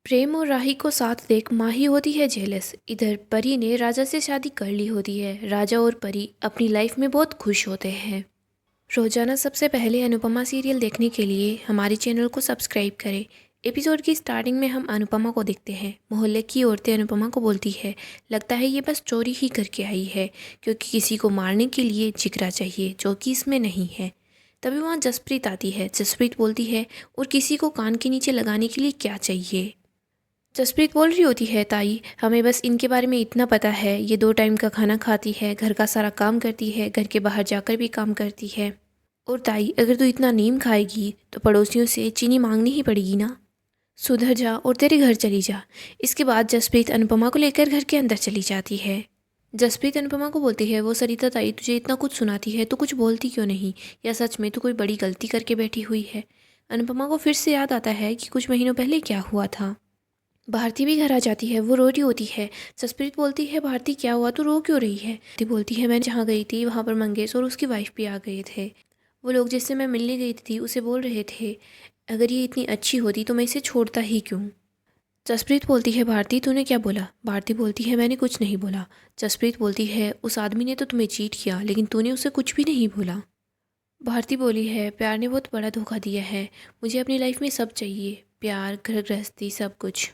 प्रेम और राही को साथ देख माही होती है जेलस। इधर परी ने राजा से शादी कर ली होती है। राजा और परी अपनी लाइफ में बहुत खुश होते हैं। रोजाना सबसे पहले अनुपमा सीरियल देखने के लिए हमारे चैनल को सब्सक्राइब करें। एपिसोड की स्टार्टिंग में हम अनुपमा को देखते हैं। मोहल्ले की औरतें अनुपमा को बोलती है, लगता है ये बस चोरी ही करके आई है, क्योंकि किसी को मारने के लिए जिगरा चाहिए जो कि इसमें नहीं है। तभी वहाँ जसप्रीत आती है। जसप्रीत बोलती है, और किसी को कान के नीचे लगाने के लिए क्या चाहिए। जसप्रीत बोल रही होती है, ताई हमें बस इनके बारे में इतना पता है, ये 2 टाइम का खाना खाती है, घर का सारा काम करती है, घर के बाहर जाकर भी काम करती है। और ताई अगर तू इतना नीम खाएगी तो पड़ोसियों से चीनी मांगनी ही पड़ेगी ना। सुधर जा और तेरे घर चली जा। इसके बाद जसप्रीत अनुपमा को लेकर घर के अंदर चली जाती है। जसप्रीत अनुपमा को बोलती है, वो सरिता ताई तुझे इतना कुछ सुनाती है तो कुछ बोलती क्यों नहीं, या सच में तू कोई बड़ी गलती करके बैठी हुई है। अनुपमा को फिर से याद आता है कि कुछ महीनों पहले क्या हुआ था। भारती भी घर आ जाती है। वो रो रही होती है। जसप्रीत बोलती है, भारती क्या हुआ, तू रो क्यों रही है। भारती बोलती है, मैं जहाँ गई थी वहाँ पर मंगेश और उसकी वाइफ भी आ गए थे। वो लोग जिससे मैं मिलने गई थी उसे बोल रहे थे, अगर ये इतनी अच्छी होती तो मैं इसे छोड़ता ही क्यों। जसप्रीत बोलती है, भारती तूने क्या बोला। भारती बोलती है, मैंने कुछ नहीं बोला। जसप्रीत बोलती है, उस आदमी ने तो तुम्हें चीट किया लेकिन तूने उसे कुछ भी नहीं बोला। भारती बोली है, प्यार ने बहुत बड़ा धोखा दिया है। मुझे अपनी लाइफ में सब चाहिए, प्यार, घर गृहस्थी, सब कुछ।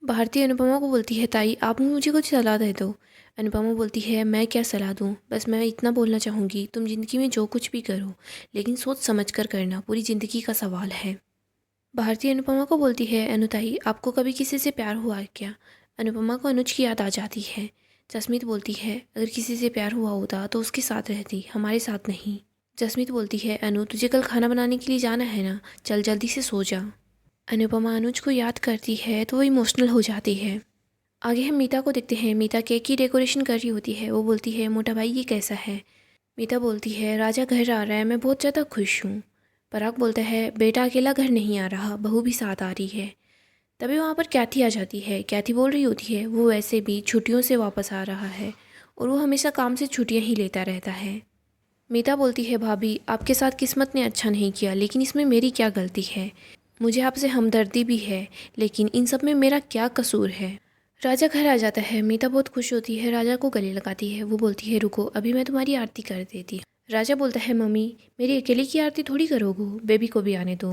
भारती अनुपमा को बोलती है, ताई आप मुझे कुछ सलाह दे दो। अनुपमा बोलती है, मैं क्या सलाह दूँ, बस मैं इतना बोलना चाहूँगी, तुम ज़िंदगी में जो कुछ भी करो लेकिन सोच समझ कर करना, पूरी ज़िंदगी का सवाल है। भारती अनुपमा को बोलती है, अनुताई आपको कभी किसी से प्यार हुआ है क्या। अनुपमा को अनुज की याद आ जाती है। जसमीत बोलती है, अगर किसी से प्यार हुआ होता तो उसके साथ रहती, हमारे साथ नहीं। जसमीत बोलती है, अनु तुझे कल खाना बनाने के लिए जाना है ना, चल जल्दी से सो जा। अनुपमा अनुज को याद करती है तो वो इमोशनल हो जाती है। आगे हम मीता को देखते हैं। मीता केक की डेकोरेशन कर रही होती है। वो बोलती है, मोटा भाई ये कैसा है। मीता बोलती है, राजा घर आ रहा है, मैं बहुत ज़्यादा खुश हूँ। पराग बोलता है, बेटा अकेला घर नहीं आ रहा, बहू भी साथ आ रही है। तभी वहाँ पर कैथी आ जाती है। कैथी बोल रही होती है, वो वैसे भी छुट्टियों से वापस आ रहा है और वो हमेशा काम से छुट्टियाँ ही लेता रहता है। मीता बोलती है, भाभी आपके साथ किस्मत ने अच्छा नहीं किया, लेकिन इसमें मेरी क्या गलती है। मुझे आपसे हमदर्दी भी है, लेकिन इन सब में मेरा क्या कसूर है। राजा घर आ जाता है। मीता बहुत खुश होती है, राजा को गले लगाती है। वो बोलती है, रुको अभी मैं तुम्हारी आरती कर देती हूँ। राजा बोलता है, मम्मी मेरी अकेले की आरती थोड़ी करोगे, बेबी को भी आने दो।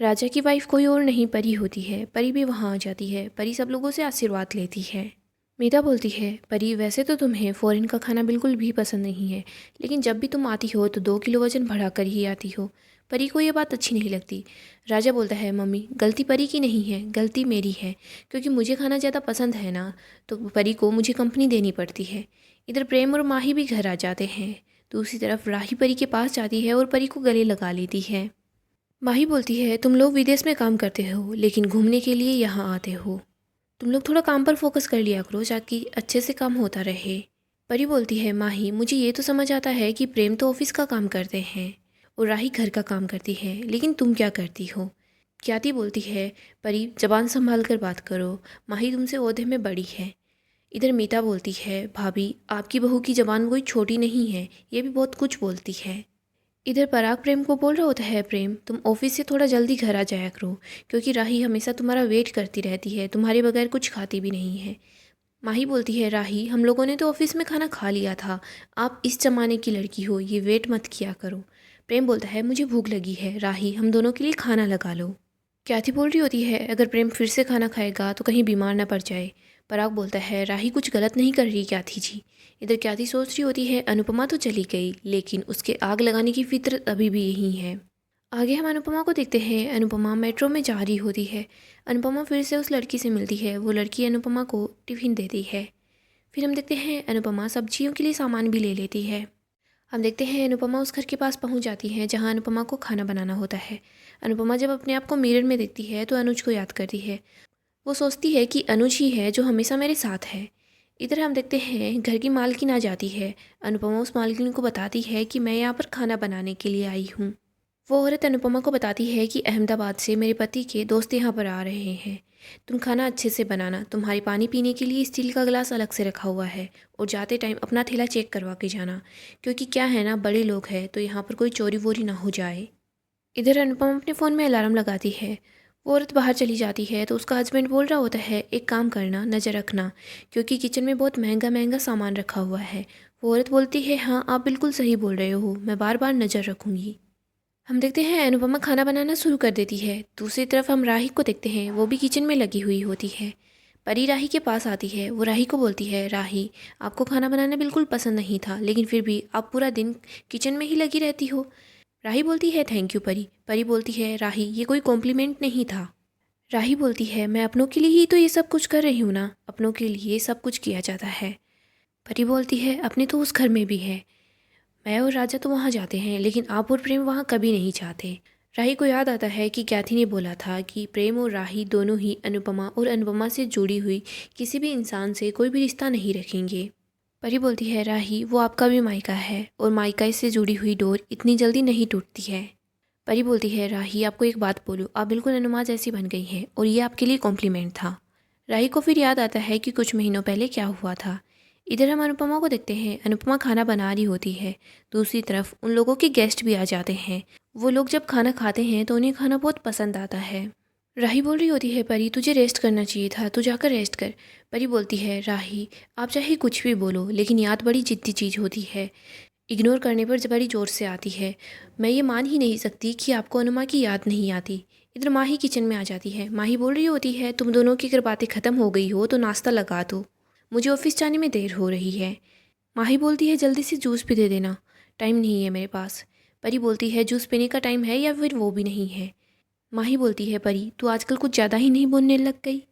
राजा की वाइफ कोई और नहीं परी होती है। परी भी वहाँ आ जाती है। परी सब लोगों से आशीर्वाद लेती है। मीता बोलती है, परी वैसे तो तुम्हें फ़ॉरेन का खाना बिल्कुल भी पसंद नहीं है, लेकिन जब भी तुम आती हो तो 2 किलो वजन बढ़ा कर ही आती हो। परी को ये बात अच्छी नहीं लगती। राजा बोलता है, मम्मी गलती परी की नहीं है, गलती मेरी है, क्योंकि मुझे खाना ज़्यादा पसंद है ना, तो परी को मुझे कंपनी देनी पड़ती है। इधर प्रेम और माही भी घर आ जाते हैं। दूसरी तरफ राही परी के पास जाती है और परी को गले लगा लेती है। माही बोलती है, तुम लोग विदेश में काम करते हो लेकिन घूमने के लिए यहाँ आते हो, तुम लोग थोड़ा काम पर फोकस कर लिया करो ताकि अच्छे से काम होता रहे। परी बोलती है, माही मुझे ये तो समझ आता है कि प्रेम तो ऑफिस का काम करते हैं और राही घर का काम करती है, लेकिन तुम क्या करती हो। ख्याति बोलती है, परी जबान संभाल कर बात करो, माही तुमसे ओहदे में बड़ी है। इधर मीता बोलती है, भाभी आपकी बहू की जबान कोई छोटी नहीं है, ये भी बहुत कुछ बोलती है। इधर पराग प्रेम को बोल रहा होता है, प्रेम तुम ऑफिस से थोड़ा जल्दी घर आ जाया करो, क्योंकि राही हमेशा तुम्हारा वेट करती रहती है, तुम्हारे बगैर कुछ खाती भी नहीं है। माही बोलती है, राही हम लोगों ने तो ऑफिस में खाना खा लिया था, आप इस जमाने की लड़की हो, ये वेट मत किया करो। प्रेम बोलता है, मुझे भूख लगी है, राही हम दोनों के लिए खाना लगा लो। क्याथी बोल रही होती है, अगर प्रेम फिर से खाना खाएगा तो कहीं बीमार ना पड़ जाए। पराग बोलता है, राही कुछ गलत नहीं कर रही क्याथी जी। इधर क्याथी सोच रही होती है, अनुपमा तो चली गई लेकिन उसके आग लगाने की फितरत अभी भी यही है। आगे हम अनुपमा को देखते हैं। अनुपमा मेट्रो में जा रही होती है। अनुपमा फिर से उस लड़की से मिलती है। वो लड़की अनुपमा को टिफ़िन देती है। फिर हम देखते हैं अनुपमा सब्जियों के लिए सामान भी ले लेती है। हम देखते हैं अनुपमा उस घर के पास पहुंच जाती है जहां अनुपमा को खाना बनाना होता है। अनुपमा जब अपने आप को मिरर में देखती है तो अनुज को याद करती है। वो सोचती है कि अनुज ही है जो हमेशा मेरे साथ है। इधर हम देखते हैं घर की मालकिन आ जाती है। अनुपमा उस मालकिन को बताती है कि मैं यहाँ पर खाना बनाने के लिए आई हूँ। वो औरत अनुपमा को बताती है कि अहमदाबाद से मेरे पति के दोस्त यहाँ पर आ रहे हैं, तुम खाना अच्छे से बनाना, तुम्हारे पानी पीने के लिए स्टील का गिलास अलग से रखा हुआ है, और जाते टाइम अपना थैला चेक करवा के जाना, क्योंकि क्या है ना, बड़े लोग हैं तो यहाँ पर कोई चोरी वोरी ना हो जाए। इधर अनुपमा अपने फ़ोन में अलार्म लगाती है। वो औरत बाहर चली जाती है तो उसका हस्बैंड बोल रहा होता है, एक काम करना, नज़र रखना, क्योंकि किचन में बहुत महंगा महंगा सामान रखा हुआ है। वो औरत बोलती है, हाँ आप बिल्कुल सही बोल रहे हो, मैं बार बार नज़र रखूँगी। हम देखते हैं अनुपमा खाना बनाना शुरू कर देती है। दूसरी तरफ हम राही को देखते हैं, वो भी किचन में लगी हुई होती है। परी राही के पास आती है। वो राही को बोलती है, राही आपको खाना बनाना बिल्कुल पसंद नहीं था, लेकिन फिर भी आप पूरा दिन किचन में ही लगी रहती हो। राही बोलती है, थैंक यू परी। परी बोलती है, राही ये कोई कॉम्प्लीमेंट नहीं था। राही बोलती है, मैं अपनों के लिए ही तो ये सब कुछ कर रही हूँ ना, अपनों के लिए सब कुछ किया जाता है। परी बोलती है, अपने तो उस घर में भी है, मैं और राजा तो वहाँ जाते हैं, लेकिन आप और प्रेम वहाँ कभी नहीं जाते। राही को याद आता है कि कैथी ने बोला था कि प्रेम और राही दोनों ही अनुपमा और अनुपमा से जुड़ी हुई किसी भी इंसान से कोई भी रिश्ता नहीं रखेंगे। परी बोलती है, राही वो आपका भी मायका है और मायका से जुड़ी हुई डोर इतनी जल्दी नहीं टूटती है। परी बोलती है, राही आपको एक बात बोलूँ, आप बिल्कुल अनुमा जैसी बन गई हैं और ये आपके लिए कॉम्प्लीमेंट था। राही को फिर याद आता है कि कुछ महीनों पहले क्या हुआ था। इधर हम अनुपमा को देखते हैं। अनुपमा खाना बना रही होती है। दूसरी तरफ उन लोगों के गेस्ट भी आ जाते हैं। वो लोग जब खाना खाते हैं तो उन्हें खाना बहुत पसंद आता है। राही बोल रही होती है, परी तुझे रेस्ट करना चाहिए था, तू जाकर रेस्ट कर। परी बोलती है, राही आप चाहे कुछ भी बोलो, लेकिन याद बड़ी जिद्दी चीज़ होती है, इग्नोर करने पर बड़ी ज़ोर से आती है। मैं ये मान ही नहीं सकती कि आपको अनुमा की याद नहीं आती। इधर माही किचन में आ जाती है। माही बोल रही होती है, तुम दोनों की अगर बातें ख़त्म हो गई हो तो नाश्ता लगा दो, मुझे ऑफिस जाने में देर हो रही है। माही बोलती है, जल्दी से जूस भी दे देना, टाइम नहीं है मेरे पास। परी बोलती है, जूस पीने का टाइम है या फिर वो भी नहीं है। माही बोलती है, परी तू आजकल कुछ ज़्यादा ही नहीं बोलने लग गई।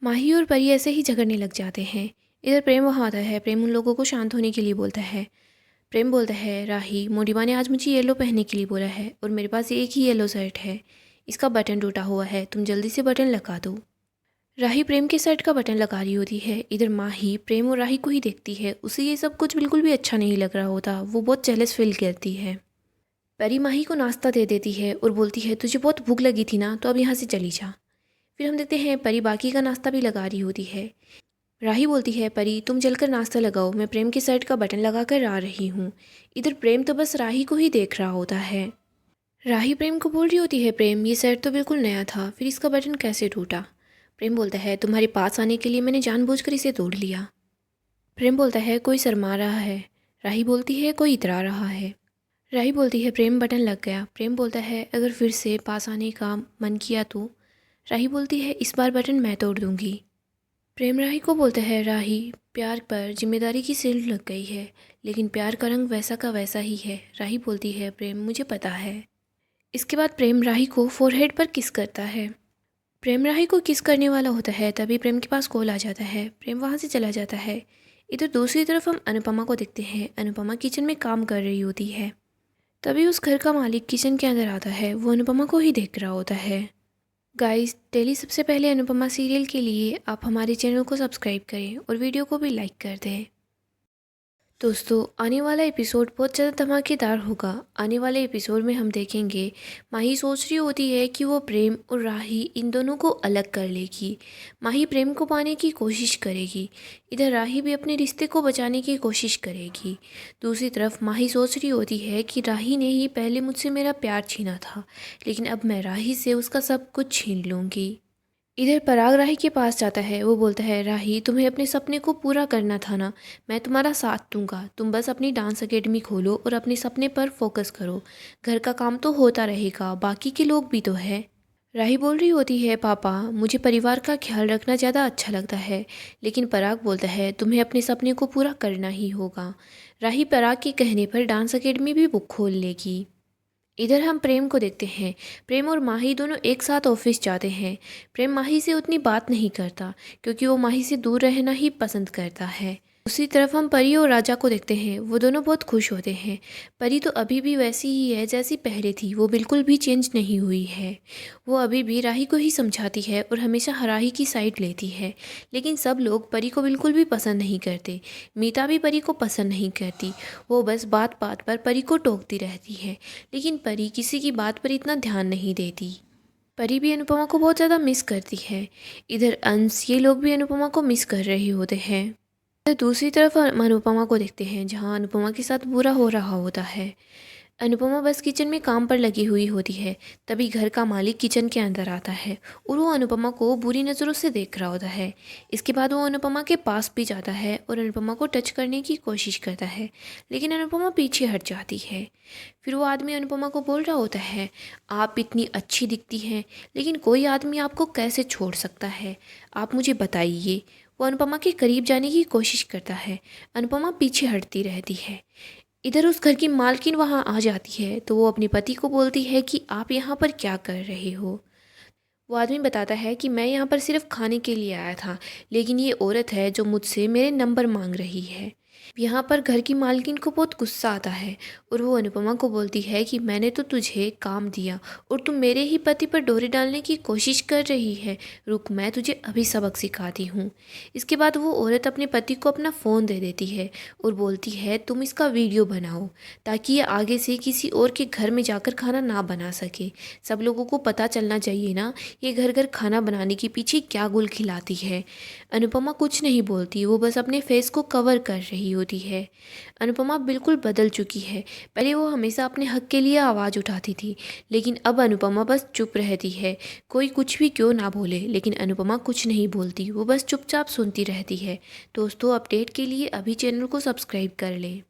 माही और परी ऐसे ही झगड़ने लग जाते हैं। इधर प्रेम वहाँ आता है। प्रेम उन लोगों को शांत होने के लिए बोलता है। प्रेम बोलता है, राही मोडिमा ने आज मुझे येलो पहनने के लिए बोला है और मेरे पास एक ही येलो शर्ट है, इसका बटन टूटा हुआ है, तुम जल्दी से बटन लगा दो। राही प्रेम के शर्ट का बटन लगा रही होती है। इधर माही प्रेम और राही को ही देखती है। उसे ये सब कुछ बिल्कुल भी अच्छा नहीं लग रहा होता। वो बहुत जेलस फील करती है। परी माही को नाश्ता दे देती है और बोलती है, तुझे बहुत भूख लगी थी ना, तो अब यहाँ से चली जा। फिर हम देखते हैं परी बाकी का नाश्ता भी लगा रही होती है। राही बोलती है, परी तुम जलकर नाश्ता लगाओ, मैं प्रेम के शर्ट का बटन लगा कर आ रही हूँ। इधर प्रेम तो बस राही को ही देख रहा होता है। राही प्रेम को बोल रही होती है, प्रेम ये शर्ट तो बिल्कुल नया था, फिर इसका बटन कैसे टूटा। प्रेम बोलता है, तुम्हारे पास आने के लिए मैंने जानबूझकर इसे तोड़ लिया। प्रेम बोलता है, कोई शर्मा रहा है। राही बोलती है, कोई इतरा रहा है। राही बोलती है, प्रेम बटन लग गया। प्रेम बोलता है, अगर फिर से पास आने का मन किया तो। राही बोलती है, इस बार बटन मैं तोड़ दूंगी। प्रेम राही को बोलता है, राही प्यार पर जिम्मेदारी की सील लग गई है, लेकिन प्यार का रंग वैसा का वैसा ही है। राही बोलती है, प्रेम मुझे पता है। इसके बाद प्रेम राही को फोरहेड पर किस करता है। प्रेम राही को किस करने वाला होता है, तभी प्रेम के पास कॉल आ जाता है। प्रेम वहाँ से चला जाता है। इधर दूसरी तरफ हम अनुपमा को देखते हैं। अनुपमा किचन में काम कर रही होती है। तभी उस घर का मालिक किचन के अंदर आता है। वो अनुपमा को ही देख रहा होता है। गाइस, डेली सबसे पहले अनुपमा सीरियल के लिए आप हमारे चैनल को सब्सक्राइब करें और वीडियो को भी लाइक कर दें। दोस्तों, आने वाला एपिसोड बहुत ज़्यादा धमाकेदार होगा। आने वाले एपिसोड में हम देखेंगे माही सोच रही होती है कि वो प्रेम और राही इन दोनों को अलग कर लेगी। माही प्रेम को पाने की कोशिश करेगी। इधर राही भी अपने रिश्ते को बचाने की कोशिश करेगी। दूसरी तरफ माही सोच रही होती है कि राही ने ही पहले मुझसे मेरा प्यार छीना था, लेकिन अब मैं राही से उसका सब कुछ छीन लूँगी। इधर पराग राही के पास जाता है। वो बोलता है, राही तुम्हें अपने सपने को पूरा करना था ना, मैं तुम्हारा साथ दूंगा, तुम बस अपनी डांस एकेडमी खोलो और अपने सपने पर फोकस करो। घर का काम तो होता रहेगा, बाकी के लोग भी तो है। राही बोल रही होती है, पापा मुझे परिवार का ख्याल रखना ज़्यादा अच्छा लगता है, लेकिन पराग बोलता है, तुम्हें अपने सपने को पूरा करना ही होगा। राही पराग के कहने पर डांस एकेडमी भी बुक खोल लेगी। इधर हम प्रेम को देखते हैं। प्रेम और माही दोनों एक साथ ऑफिस जाते हैं। प्रेम माही से उतनी बात नहीं करता, क्योंकि वो माही से दूर रहना ही पसंद करता है। दूसरी तरफ हम परी और राजा को देखते हैं। वो दोनों बहुत खुश होते हैं। परी तो अभी भी वैसी ही है जैसी पहले थी, वो बिल्कुल भी चेंज नहीं हुई है। वो अभी भी राही को ही समझाती है और हमेशा राही की साइड लेती है। लेकिन सब लोग परी को बिल्कुल भी पसंद नहीं करते। मीता भी परी को पसंद नहीं करती। वो बस बात बात पर परी को टोकती रहती है, लेकिन परी किसी की बात पर इतना ध्यान नहीं देती। परी भी अनुपमा को बहुत ज़्यादा मिस करती है। इधर अंश ये लोग भी अनुपमा को मिस कर रहे होते हैं। तो दूसरी तरफ हम अनुपमा को देखते हैं, जहाँ अनुपमा के साथ बुरा हो रहा होता है। अनुपमा बस किचन में काम पर लगी हुई होती है। तभी घर का मालिक किचन के अंदर आता है और वो अनुपमा को बुरी नज़रों से देख रहा होता है। इसके बाद वो अनुपमा के पास भी जाता है और अनुपमा को टच करने की कोशिश करता है, लेकिन अनुपमा पीछे हट जाती है। फिर वो आदमी अनुपमा को बोल रहा होता है, आप इतनी अच्छी दिखती हैं, लेकिन कोई आदमी आपको कैसे छोड़ सकता है, आप मुझे बताइए। वो अनुपमा के करीब जाने की कोशिश करता है। अनुपमा पीछे हटती रहती है। इधर उस घर की मालकिन वहाँ आ जाती है तो वो अपने पति को बोलती है कि आप यहाँ पर क्या कर रहे हो। वो आदमी बताता है कि मैं यहाँ पर सिर्फ खाने के लिए आया था, लेकिन ये औरत है जो मुझसे मेरे नंबर मांग रही है। यहाँ पर घर की मालकिन को बहुत गुस्सा आता है और वो अनुपमा को बोलती है कि मैंने तो तुझे काम दिया और तू मेरे ही पति पर डोरी डालने की कोशिश कर रही है। रुक, मैं तुझे अभी सबक सिखाती हूँ। इसके बाद वो औरत अपने पति को अपना फ़ोन दे देती है और बोलती है तुम इसका वीडियो बनाओ, ताकि ये आगे से किसी और के घर में जाकर खाना ना बना सके। सब लोगों को पता चलना चाहिए ना, ये घर घर खाना बनाने के पीछे क्या गुल खिलाती है। अनुपमा कुछ नहीं बोलती, वो बस अपने फेस को कवर कर रही होती है। अनुपमा बिल्कुल बदल चुकी है। पहले वो हमेशा अपने हक के लिए आवाज़ उठाती थी, लेकिन अब अनुपमा बस चुप रहती है। कोई कुछ भी क्यों ना बोले, लेकिन अनुपमा कुछ नहीं बोलती, वो बस चुपचाप सुनती रहती है। दोस्तों, अपडेट के लिए अभी चैनल को सब्सक्राइब कर लें।